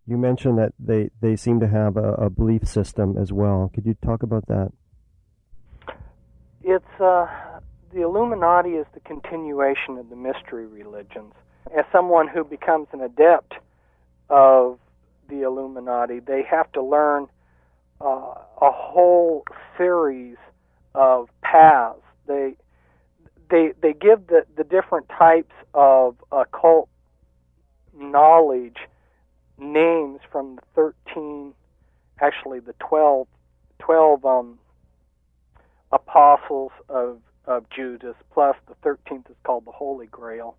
You mentioned that they seem to have a belief system as well. Could you talk about that? It's the Illuminati is the continuation of the mystery religions. As someone who becomes an adept of the Illuminati, they have to learn a whole series of paths. They give the different types of occult knowledge names from the 12 apostles of Judas, plus the 13th is called the Holy Grail.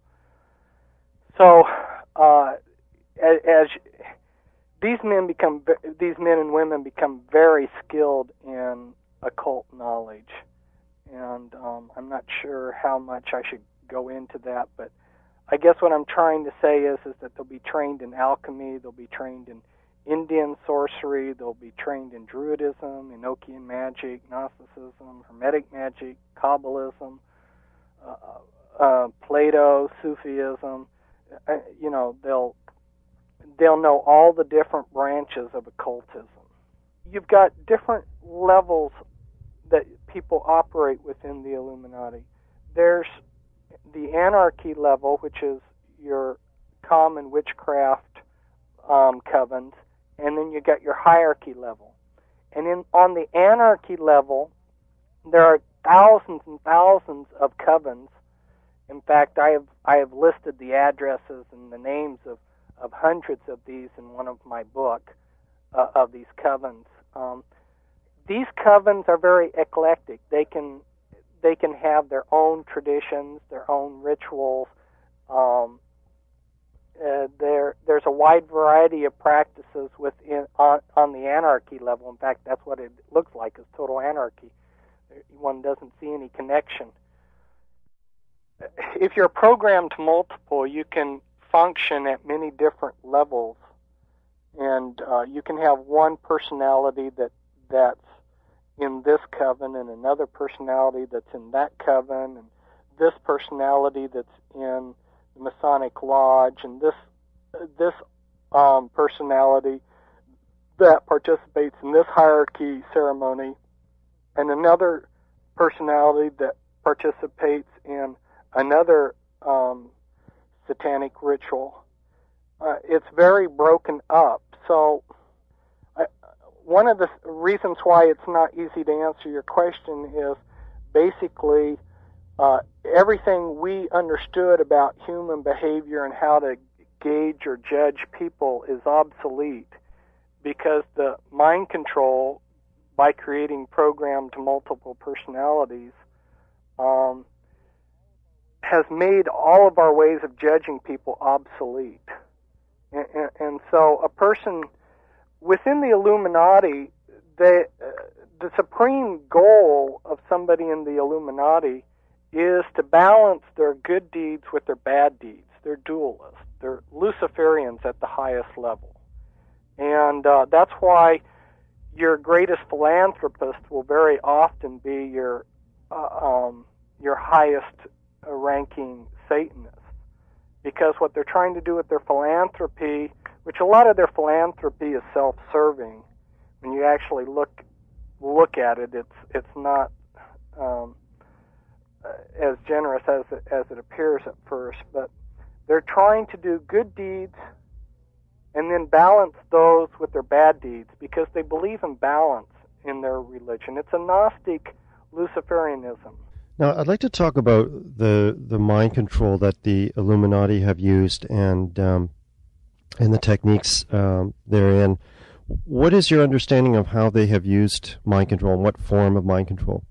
So, as these men and women become very skilled in occult knowledge, and I'm not sure how much I should go into that, but I guess what I'm trying to say is that they'll be trained in alchemy, they'll be trained in Indian sorcery, they'll be trained in Druidism, Enochian magic, Gnosticism, Hermetic magic, Kabbalism, Plato, Sufism. They'll know all the different branches of occultism. You've got different levels that people operate within the Illuminati. There's the anarchy level, which is your common witchcraft covens, and then you got your hierarchy level. And on the anarchy level, there are thousands and thousands of covens. In fact, I have listed the addresses and the names of hundreds of these in one of my book of these covens. These covens are very eclectic. They can have their own traditions, their own rituals. There's a wide variety of practices on the anarchy level. In fact, that's what it looks like, is total anarchy. One doesn't see any connection. If you're programmed to multiple, you can function at many different levels, and you can have one personality that's in this coven, and another personality that's in that coven, and this personality that's in the Masonic Lodge, and this personality that participates in this hierarchy ceremony, and another personality that participates in another satanic ritual. It's very broken up. So one of the reasons why it's not easy to answer your question is basically everything we understood about human behavior and how to gauge or judge people is obsolete, because the mind control, by creating programmed multiple personalities, has made all of our ways of judging people obsolete. And so a person within the Illuminati, the supreme goal of somebody in the Illuminati is to balance their good deeds with their bad deeds. They're dualists. They're Luciferians at the highest level. And that's why your greatest philanthropist will very often be your highest ranking Satanist, because what they're trying to do with their philanthropy, which a lot of their philanthropy is self-serving, when you actually look at it, it's not as generous as it appears at first, but they're trying to do good deeds and then balance those with their bad deeds, because they believe in balance in their religion. It's a Gnostic Luciferianism. Now, I'd like to talk about the mind control that the Illuminati have used and the techniques therein. What is your understanding of how they have used mind control, and what form of mind control?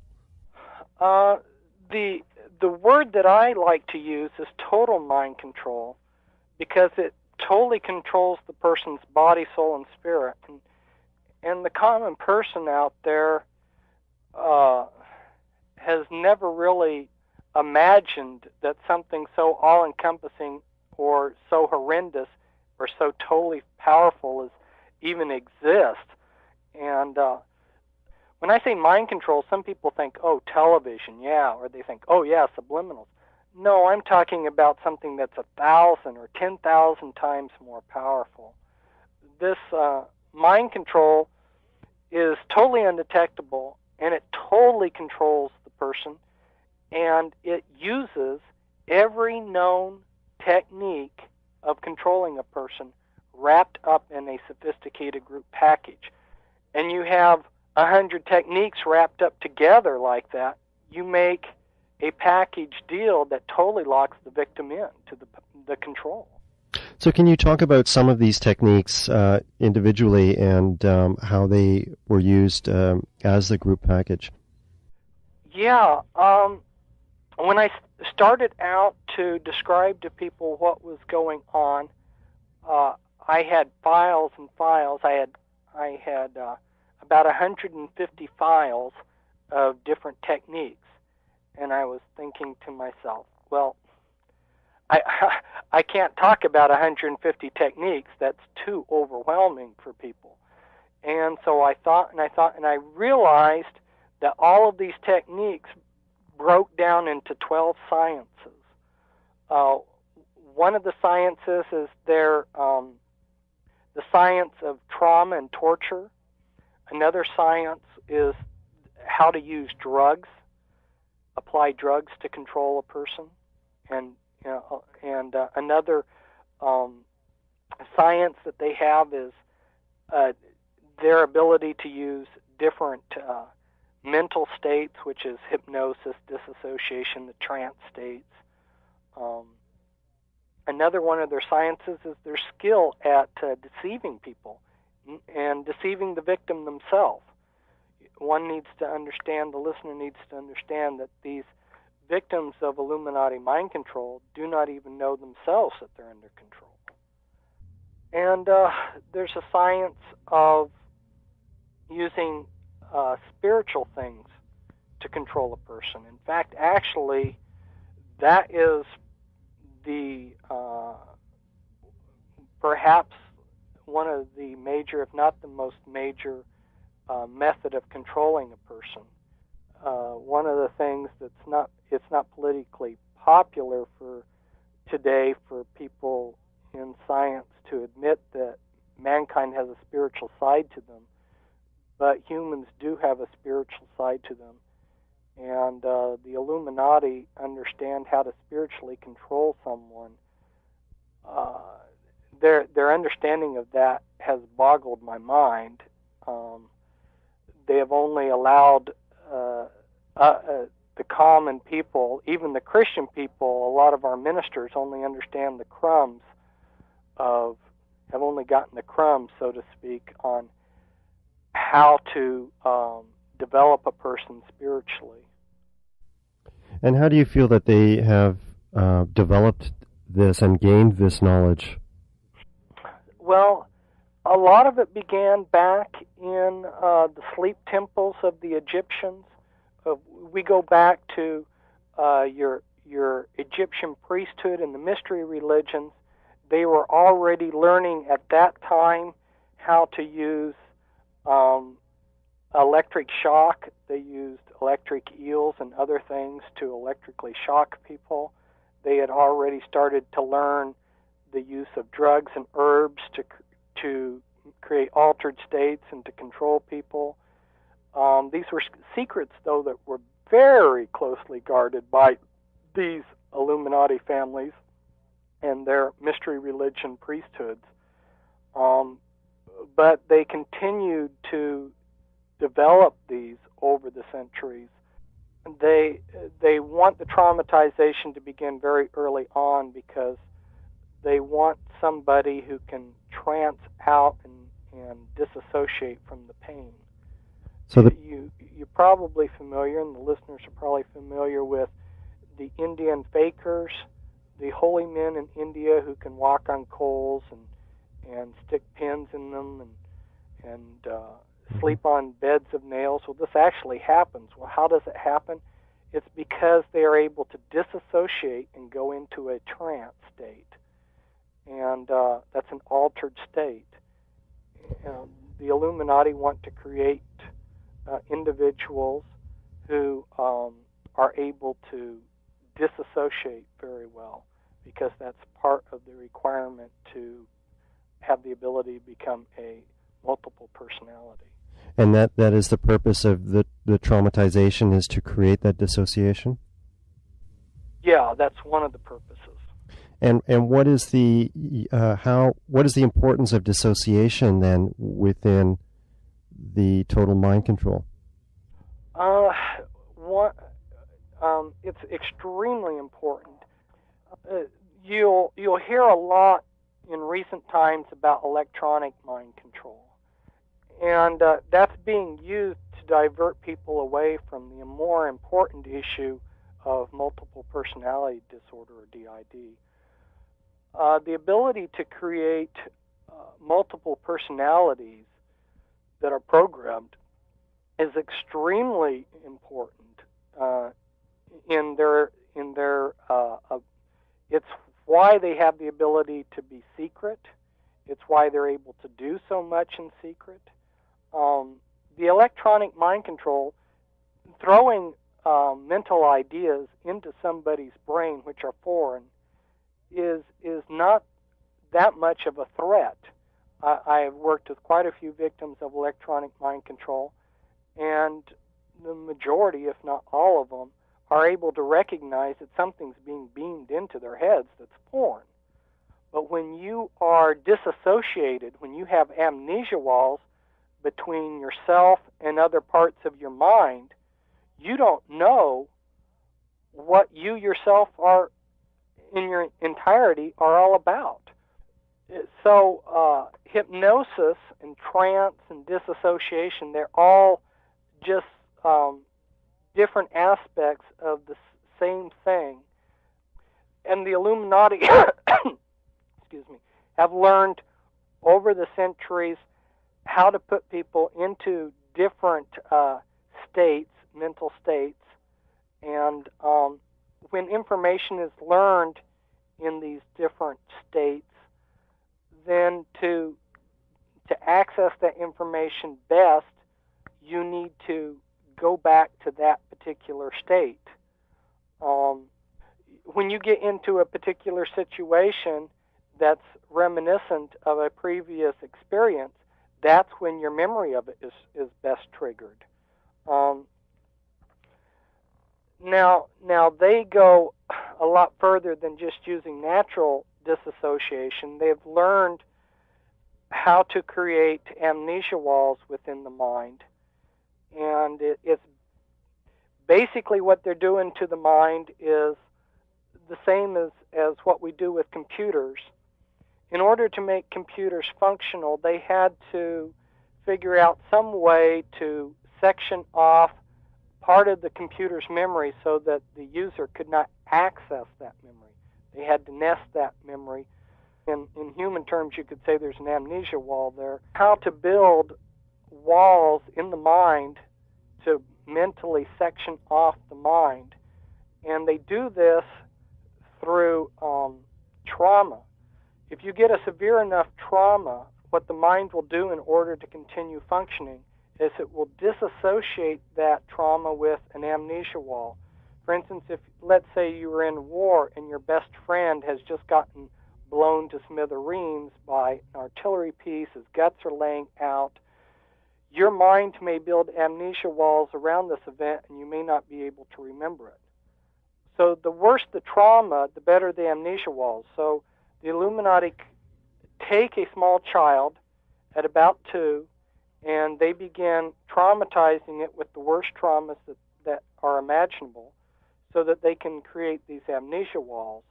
The word that I like to use is total mind control, because it totally controls the person's body, soul, and spirit. And the common person out there has never really imagined that something so all-encompassing or so horrendous or so totally powerful as even exists. And when I say mind control, some people think, oh, television, yeah, or they think, oh, yeah, subliminals. No, I'm talking about something that's 1,000 or 10,000 times more powerful. this mind control is totally undetectable, and it totally controls the person, and it uses every known technique of controlling a person wrapped up in a sophisticated group package. And you have 100 techniques wrapped up together like that. You make a package deal that totally locks the victim in to the control. So can you talk about some of these techniques individually and how they were used as the group package? Yeah. When I started out to describe to people what was going on, I had files and files. I had about 150 files of different techniques. And I was thinking to myself, well, I can't talk about 150 techniques. That's too overwhelming for people. And so I thought, and I realized that all of these techniques broke down into 12 sciences. One of the sciences is the science of trauma and torture. Another science is how to use drugs, apply drugs to control a person, and another science that they have is their ability to use different mental states, which is hypnosis, dissociation, the trance states. Another one of their sciences is their skill at deceiving people and deceiving the victim themselves. One needs to understand, the listener needs to understand that these victims of Illuminati mind control do not even know themselves that they're under control. And there's a science of using spiritual things to control a person. In fact, actually, that is the perhaps one of the major, if not the most major, method of controlling a person. One of the things it's not politically popular for today for people in science to admit that mankind has a spiritual side to them, but humans do have a spiritual side to them. And the Illuminati understand how to spiritually control someone. Their understanding of that has boggled my mind. They have only allowed the common people, even the Christian people, a lot of our ministers only understand the crumbs have only gotten the crumbs, so to speak, on how to develop a person spiritually. And how do you feel that they have developed this and gained this knowledge? Well, a lot of it began back in the sleep temples of the Egyptians. We go back to your Egyptian priesthood and the mystery religions. They were already learning at that time how to use electric shock. They used electric eels and other things to electrically shock people. They had already started to learn the use of drugs and herbs to create altered states and to control people. These were secrets, though, that were very closely guarded by these Illuminati families and their mystery religion priesthoods. But they continued to develop these over the centuries. They want the traumatization to begin very early on because they want somebody who can trance out and disassociate from the pain. So you're probably familiar, and the listeners are probably familiar with the Indian fakers, the holy men in India who can walk on coals and stick pins in them and sleep on beds of nails. Well, this actually happens. Well, how does it happen? It's because they are able to disassociate and go into a trance state. And that's an altered state. The Illuminati want to create individuals who are able to disassociate very well, because that's part of the requirement to have the ability to become a multiple personality. And that is the purpose of the traumatization, is to create that dissociation? Yeah, that's one of the purposes. And what is the what is the importance of dissociation then within the total mind control? It's extremely important. You'll hear a lot in recent times about electronic mind control, and that's being used to divert people away from the more important issue of multiple personality disorder, or DID. The ability to create multiple personalities that are programmed is extremely important. It's why they have the ability to be secret. It's why they're able to do so much in secret. The electronic mind control, throwing mental ideas into somebody's brain which are foreign, is not that much of a threat. I have worked with quite a few victims of electronic mind control, and the majority, if not all of them, are able to recognize that something's being beamed into their heads that's foreign. But when you are disassociated, when you have amnesia walls between yourself and other parts of your mind, you don't know what you yourself are in your entirety are all about. So hypnosis and trance and dissociation, they're all just different aspects of the same thing. And the Illuminati excuse me, have learned over the centuries how to put people into different states, mental states, and when information is learned in these different states, then to access that information best, you need to go back to that particular state. When you get into a particular situation that's reminiscent of a previous experience, that's when your memory of it is best triggered. Now they go a lot further than just using natural disassociation. They've learned how to create amnesia walls within the mind, and it's basically what they're doing to the mind is the same as what we do with computers. In order to make computers functional, they had to figure out some way to section off part of the computer's memory so that the user could not access that memory. They had to nest that memory. In human terms, you could say there's an amnesia wall there. How to build walls in the mind to mentally section off the mind. And they do this through trauma. If you get a severe enough trauma, what the mind will do in order to continue functioning is it will disassociate that trauma with an amnesia wall. For instance, if let's say you were in war and your best friend has just gotten blown to smithereens by an artillery piece, his guts are laying out, your mind may build amnesia walls around this event and you may not be able to remember it. So the worse the trauma, the better the amnesia walls. So the Illuminati take a small child at about 2 and they begin traumatizing it with the worst traumas that are imaginable so that they can create these amnesia walls.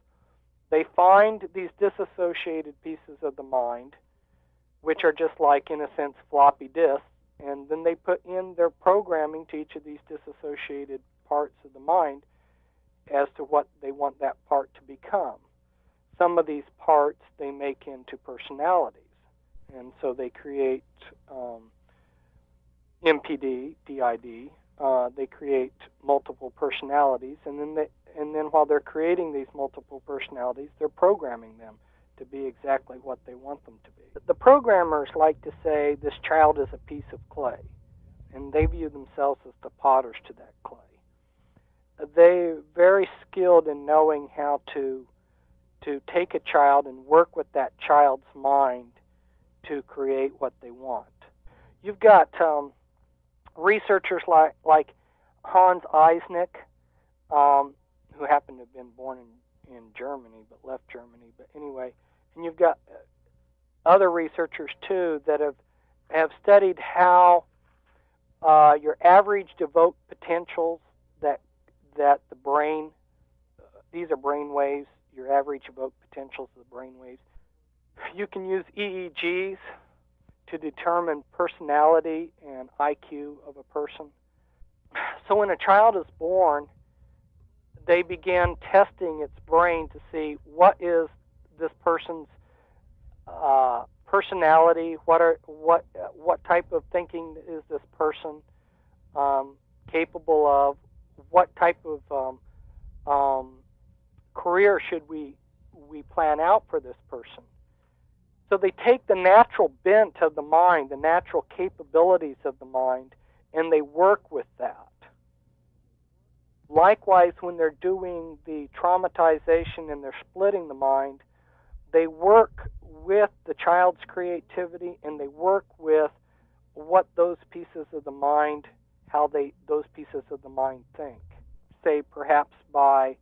They find these disassociated pieces of the mind, which are just like, in a sense, floppy disks, and then they put in their programming to each of these disassociated parts of the mind as to what they want that part to become. Some of these parts they make into personalities, and so they create MPD, DID. They create multiple personalities, and then while they're creating these multiple personalities, they're programming them to be exactly what they want them to be. The programmers like to say this child is a piece of clay, and they view themselves as the potters to that clay. They're very skilled in knowing how to take a child and work with that child's mind to create what they want. You've got researchers like Hans Eisnick, who happened to have been born in Germany but left Germany. But anyway, and you've got other researchers too that have studied how your average evoked potentials that the brain, these are brain waves, your average evoked potentials of the brain waves. You can use EEGs to determine personality and IQ of a person. So when a child is born, they begin testing its brain to see what is this person's personality, what type of thinking is this person capable of, what type of career should we plan out for this person. So they take the natural bent of the mind, the natural capabilities of the mind, and they work with that. Likewise, when they're doing the traumatization and they're splitting the mind, they work with the child's creativity and they work with what those pieces of the mind, those pieces of the mind think. Say perhaps by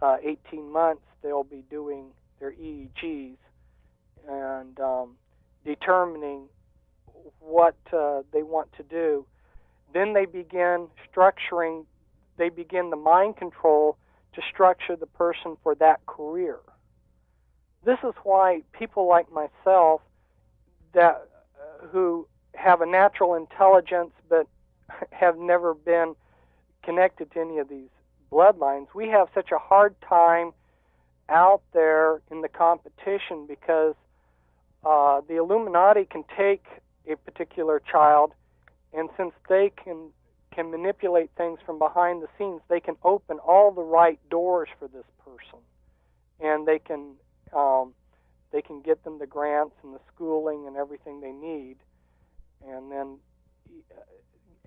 18 months they'll be doing their EEGs and determining what they want to do. Then they begin the mind control to structure the person for that career. This is why people like myself who have a natural intelligence but have never been connected to any of these bloodlines, we have such a hard time out there in the competition because the Illuminati can take a particular child, and since they can manipulate things from behind the scenes, they can open all the right doors for this person, and they can get them the grants and the schooling and everything they need, and then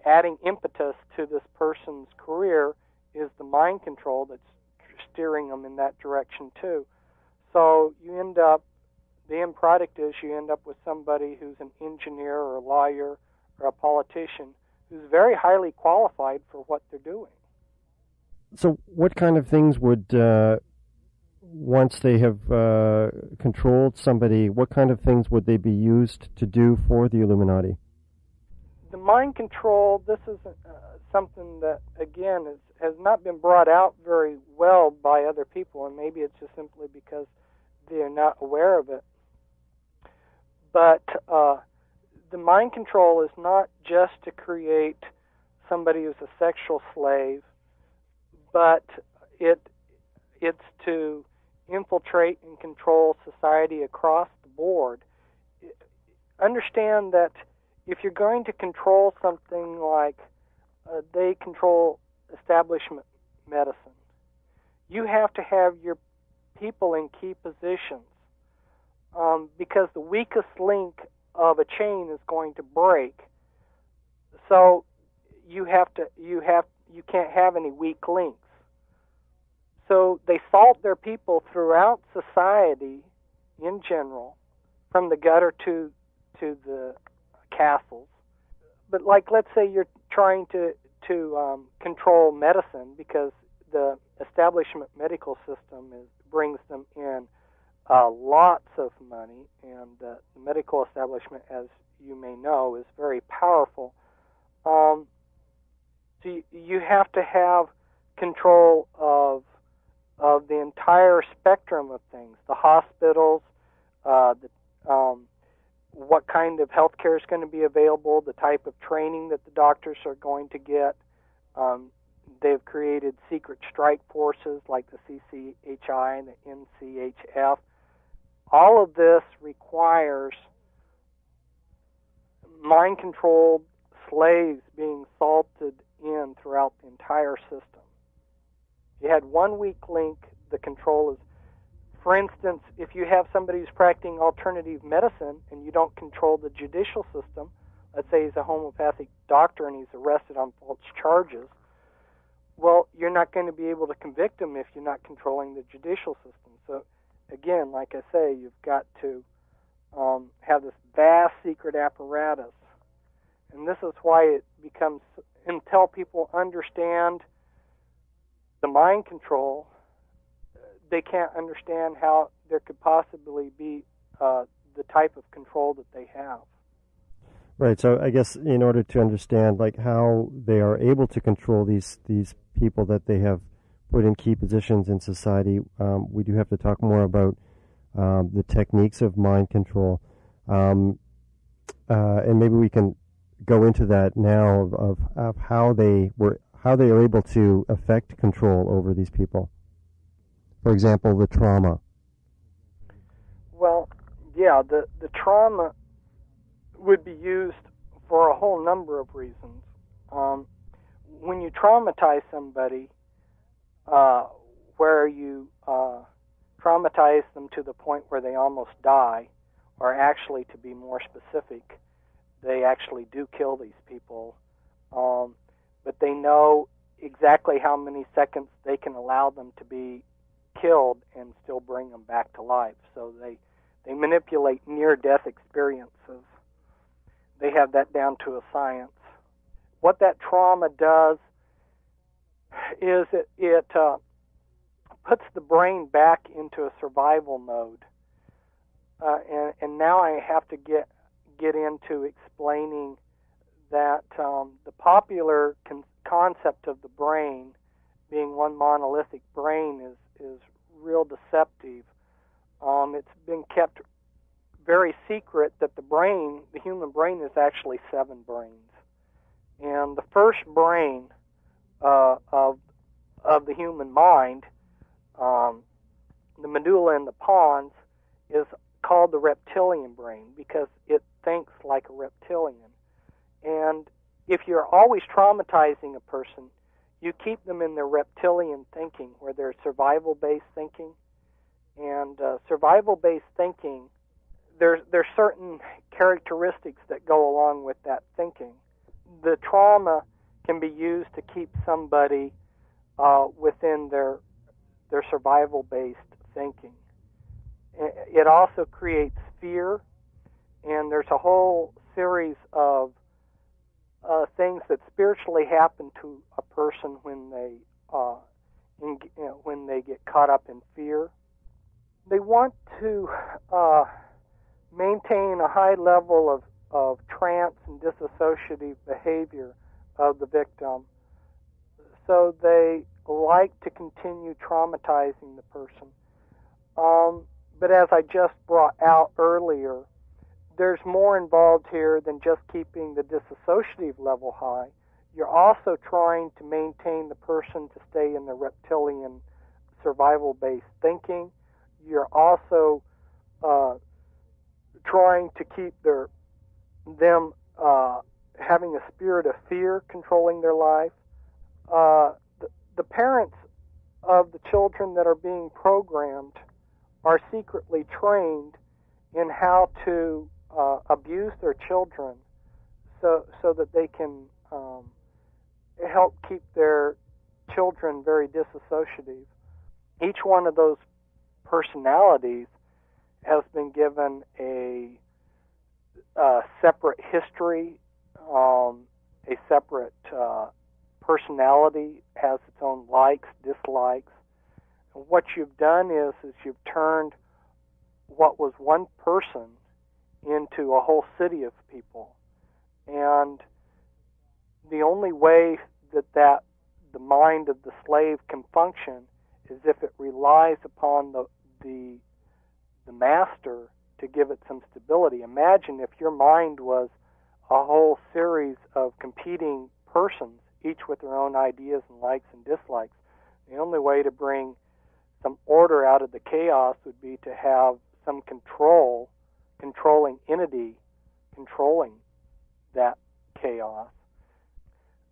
adding impetus to this person's career is the mind control that's steering them in that direction too. So the end product is you end up with somebody who's an engineer or a lawyer or a politician who's very highly qualified for what they're doing. So what kind of things would, once they have controlled somebody, what kind of things would they be used to do for the Illuminati? The mind control, this is something that, again, has not been brought out very well by other people, and maybe it's just simply because they're not aware of it. But the mind control is not just to create somebody who's a sexual slave, but it's to infiltrate and control society across the board. Understand that if you're going to control something like they control establishment medicine, you have to have your people in key positions because the weakest link of a chain is going to break. So you can't have any weak links. So they salt their people throughout society in general, from the gutter to the castles. But like, let's say you're trying to control medicine because the establishment medical system brings them in lots of money, and the medical establishment, as you may know, is very powerful. So you have to have control of the entire spectrum of things, the hospitals, what kind of health care is going to be available, the type of training that the doctors are going to get. They've created secret strike forces like the CCHI and the NCHF. All of this requires mind-controlled slaves being salted in throughout the entire system. If you had one weak link, the control is, for instance, if you have somebody who's practicing alternative medicine and you don't control the judicial system, let's say he's a homeopathic doctor and he's arrested on false charges, well, you're not going to be able to convict him if you're not controlling the judicial system. So, again, like I say, you've got to have this vast secret apparatus. And this is why it becomes, until people understand the mind control, they can't understand how there could possibly be the type of control that they have. Right. So I guess in order to understand like how they are able to control these people that they have put in key positions in society, we do have to talk more about the techniques of mind control, and maybe we can go into that now of how they are able to effect control over these people. For example, the trauma. Well, yeah, the trauma would be used for a whole number of reasons. When you traumatize somebody, where you traumatize them to the point where they almost die, or actually, to be more specific, they actually do kill these people, but they know exactly how many seconds they can allow them to be killed and still bring them back to life. So they manipulate near-death experiences. They have that down to a science. What that trauma does is it puts the brain back into a survival mode. And now I have to get into explaining that the popular concept of the brain being one monolithic brain is real deceptive. It's been kept very secret that the human brain, is actually 7 brains. And the first brain of the human mind, the medulla and the pons, is called the reptilian brain because it thinks like a reptilian. And if you're always traumatizing a person, you keep them in their reptilian thinking, where they're survival-based thinking. And survival-based thinking, there's certain characteristics that go along with that thinking. The trauma can be used to keep somebody within their survival-based thinking. It also creates fear, and there's a whole series of things that spiritually happen to a person when they get caught up in fear. They want to maintain a high level of trance and dissociative behavior of the victim, so they like to continue traumatizing the person. But as I just brought out earlier, there's more involved here than just keeping the dissociative level high. You're also trying to maintain the person to stay in the reptilian survival-based thinking. You're also trying to keep them having a spirit of fear controlling their life. The parents of the children that are being programmed are secretly trained in how to abuse their children so that they can help keep their children very dissociative. Each one of those personalities has been given a separate history, a separate personality, has its own likes, dislikes. And what you've done is you've turned what was one person into a whole city of people. And the only way that the mind of the slave can function is if it relies upon the master to give it some stability. Imagine if your mind was a whole series of competing persons, each with their own ideas and likes and dislikes. The only way to bring some order out of the chaos would be to have some controlling entity controlling that chaos.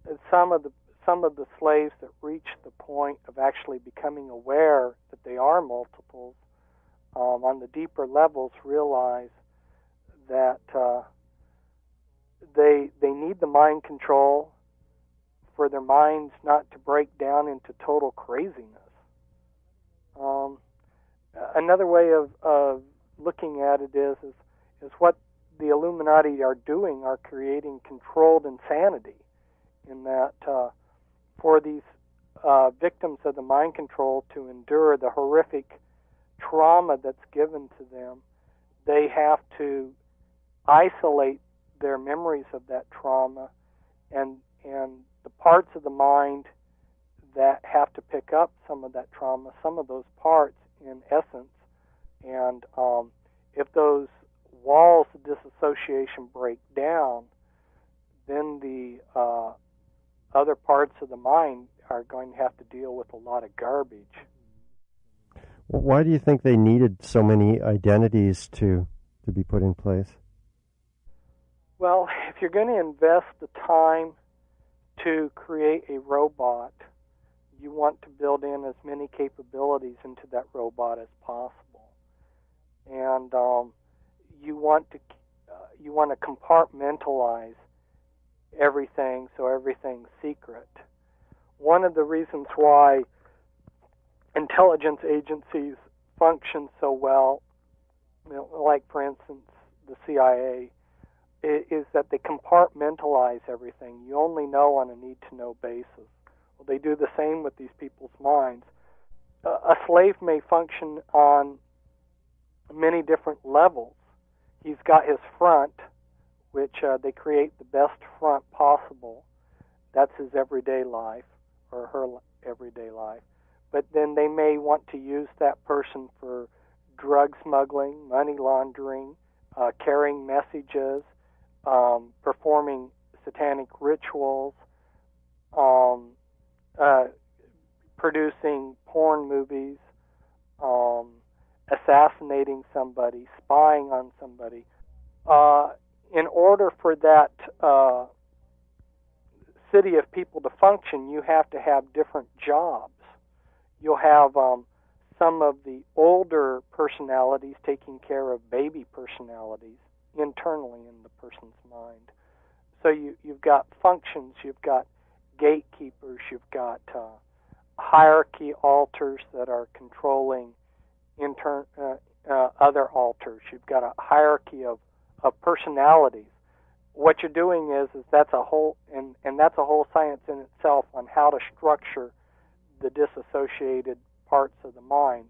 And some of the slaves that reach the point of actually becoming aware that they are multiples, on the deeper levels, realize that they need the mind control for their minds not to break down into total craziness. Another way of looking at it is is what the Illuminati are doing are creating controlled insanity, in that for these victims of the mind control to endure the horrific trauma that's given to them, they have to isolate their memories of that trauma, and the parts of the mind that have to pick up some of that trauma, some of those parts in essence, and if those walls of disassociation break down, then the other parts of the mind are going to have to deal with a lot of garbage. Why do you think they needed so many identities to be put in place? Well, if you're going to invest the time to create a robot, you want to build in as many capabilities into that robot as possible, and you want to compartmentalize everything so everything's secret. One of the reasons why intelligence agencies function so well, like for instance the CIA, is that they compartmentalize everything. You only know on a need-to-know basis. Well, they do the same with these people's minds. A slave may function on many different levels. He's got his front, which they create the best front possible. That's his everyday life, or her everyday life. But then they may want to use that person for drug smuggling, money laundering, carrying messages, performing satanic rituals, producing porn movies, assassinating somebody, spying on somebody. In order for that city of people to function, you have to have different jobs. You'll have some of the older personalities taking care of baby personalities internally in the person's mind. So you've got functions, you've got gatekeepers, you've got hierarchy alters that are controlling other alters. You've got a hierarchy of personalities. What you're doing is that's a whole, and that's a whole science in itself on how to structure the disassociated parts of the mind.